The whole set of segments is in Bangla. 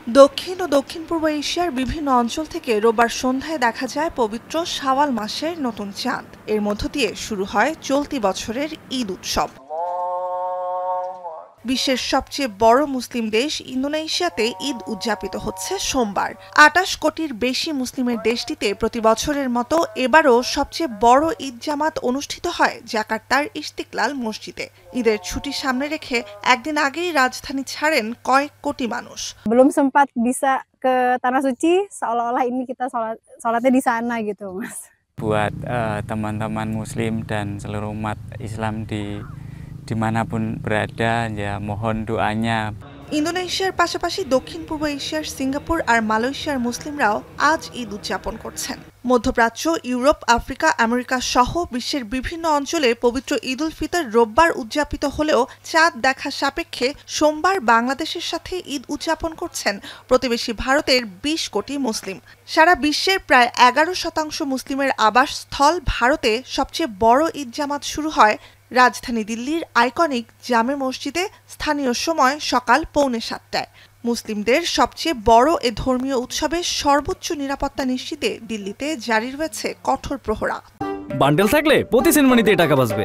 দক্ষিণ ও দক্ষিণ-পূর্ব এশিয়ার বিভিন্ন অঞ্চল থেকে রোববার সন্ধ্যায় দেখা যায় পবিত্র শাওয়াল মাসের নতুন চাঁদ। এর মধ্য দিয়ে শুরু হয় চলতি বছরের ঈদ উৎসব। বিশ্বের সবচেয়ে বড় মুসলিম দেশ ইন্দোনেশিয়াতে ঈদ উদযাপিত হচ্ছে সোমবার। ২৮ কোটির বেশি মুসলিমের দেশটিতে প্রতি বছরের মতো এবারও সবচেয়ে বড় ঈদ জামাত অনুষ্ঠিত হয় জাকার্তার ইস্তিকলাল মসজিদে। ঈদের ছুটি সামনে রেখে একদিন আগেই রাজধানী ছাড়েন কয়েক কোটি মানুষ। Belum sempat bisa ke Tanah Suci, seolah-olah ini kita sholatnya di sana gitu, Mas. Buat teman-teman Muslim dan seluruh umat Islam dimanapun berada, ya mohon doanya. ইন্দোনেশিয়ার পাশাপাশি দক্ষিণ পূর্ব এশিয়ার সিঙ্গাপুর আর মালয়েশিয়ার মুসলিমরাও আজ ঈদ উদযাপন করছেন। মধ্যপ্রাচ্য, ইউরোপ, আফ্রিকা, আমেরিকা সহ বিশ্বের বিভিন্ন অঞ্চলে পবিত্র ঈদ উল ফিতর রোববার উদযাপিত হলেও চাঁদ দেখা সাপেক্ষে সোমবার বাংলাদেশের সাথে ঈদ উদযাপন করছেন প্রতিবেশী ভারতের ২০ কোটি মুসলিম। সারা বিশ্বের প্রায় ১১% মুসলিমের আবাসস্থল ভারতে সবচেয়ে বড় ঈদ জামাত শুরু হয় রাজধানী দিল্লির আইকনিক জামে মসজিদে স্থানীয় সময় সকাল 6:45টায়। মুসলিমদের সবচেয়ে বড় এ ধর্মীয় উৎসবের সর্বোচ্চ নিরাপত্তা নিশ্চিতে দিল্লিতে জারি রয়েছে কঠোর প্রহরা। বান্ডেল থাকলে প্রতি সেনমানিতে টাকা বাঁচবে।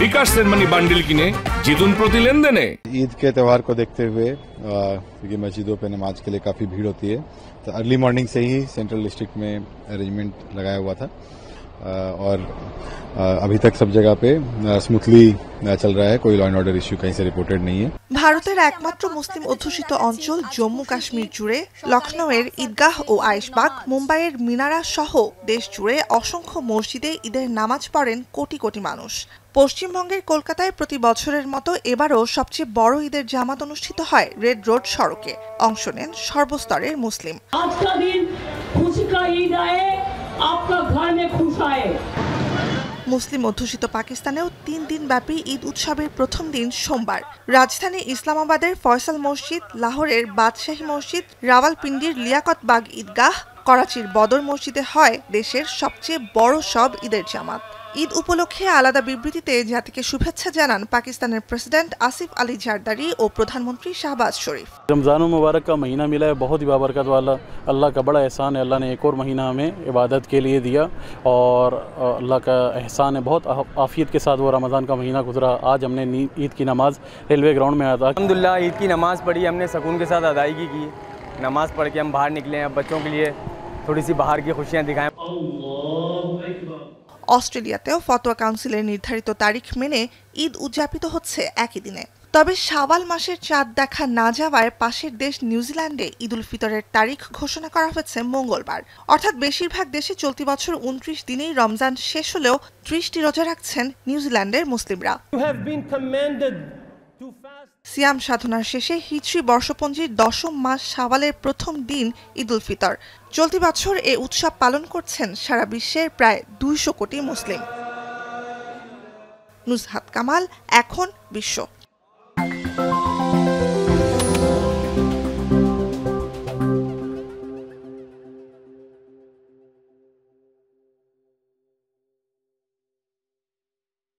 विकास सेनमनी बंडल किने जितुन प्रति लेनदेने। ईद के त्यौहार को देखते हुए क्योंकि मस्जिदों पे नमाज के लिए काफी भीड़ होती है, तो अर्ली मॉर्निंग से ही सेंट्रल डिस्ट्रिक्ट में अरेंजमेंट लगाया हुआ था और अभी तक सब जगह पे स्मूथली चल रहा है। कोई लॉ एंड ऑर्डर इश्यू कहीं से रिपोर्टेड नहीं है। ভারতের একমাত্র মুসলিম অধ্যুষিত অঞ্চল জম্মু কাশ্মীর জুড়ে লখনৌয়ের ঈদগাহ ও আয়েশবাগ, মুম্বাইয়ের মিনারা সহ দেশ জুড়ে অসংখ্য মসজিদে ঈদের নামাজ পড়েন কোটি কোটি মানুষ। পশ্চিমবঙ্গের কলকাতায় প্রতি বছরের মতো এবারও সবচেয়ে বড় ঈদের জামাত অনুষ্ঠিত হয় রেড রোড সড়কে। অংশ নেন সর্বস্তরের মুসলিম। মুসলিম অধ্যুষিত পাকিস্তানেও ৩ দিন ব্যাপী ঈদ উৎসবের প্রথম দিন সোমবার। রাজধানী ইসলামাবাদের ফয়সাল মসজিদ, লাহোরের বাদশাহী মসজিদ, রাওয়ালপিন্ডির লিয়াকত বাগ ঈদগাহ, করাচির বদর মসজিদে হয় দেশের সবচেয়ে বড় সব ঈদের জামাত। ঈদ উপলক্ষে আলাদা বিবৃতিতে জাতিকে শুভেচ্ছা জানান পাকিস্তানের প্রেসিডেন্ট আসিফ আলী জারদারি ও প্রধানমন্ত্রী শাহবাজ শরীফ। रमज़ान मुबारक का महीना मिला है, बहुत ही बाबरकत वाला। अल्लाह का बड़ा एहसान है, अल्लाह ने एक और महीना हमें इबादत के लिए दिया और अल्लाह का एहसान है, बहुत आफियत के साथ वो रमज़ान का महीना गुजरा। आज हमने ईद की नमाज़ रेलवे ग्राउंड में अदा की। अल्हम्दुलिल्लाह ईद की नमाज़ पढ़ी, हमने सुकून के साथ अदायगी की। नमाज़ पढ़ के हम बाहर निकले हैं, बच्चों के लिए थोड़ी सी बाहर की खुशियाँ दिखाएं। অস্ট্রেলিয়াতেও ফতোয়া কাউন্সিলের নির্ধারিত তারিখ মেনে ঈদ উদযাপিত হচ্ছে একই দিনে। তবে শাওয়াল মাসের চাঁদ দেখা না যাওয়ায় পাশের দেশ নিউজিল্যান্ডে ঈদ উল ফিতরের তারিখ ঘোষণা করা হয়েছে মঙ্গলবার। অর্থাৎ বেশিরভাগ দেশে চলতি বছর ২৯ দিনেই রমজান শেষ হলেও ৩০টি রোজা রাখছেন নিউজিল্যান্ডের মুসলিমরা। সিয়াম সাধনার শেষে হিজরি বর্ষপঞ্জির ১০ম মাস শাওয়ালের প্রথম দিন ঈদ উল ফিতর। চলতি বছর এ উৎসব পালন করছেন সারা বিশ্বের প্রায় ২০০ কোটি মুসলিম। নুজহাত কামাল, এখন বিশ্ব।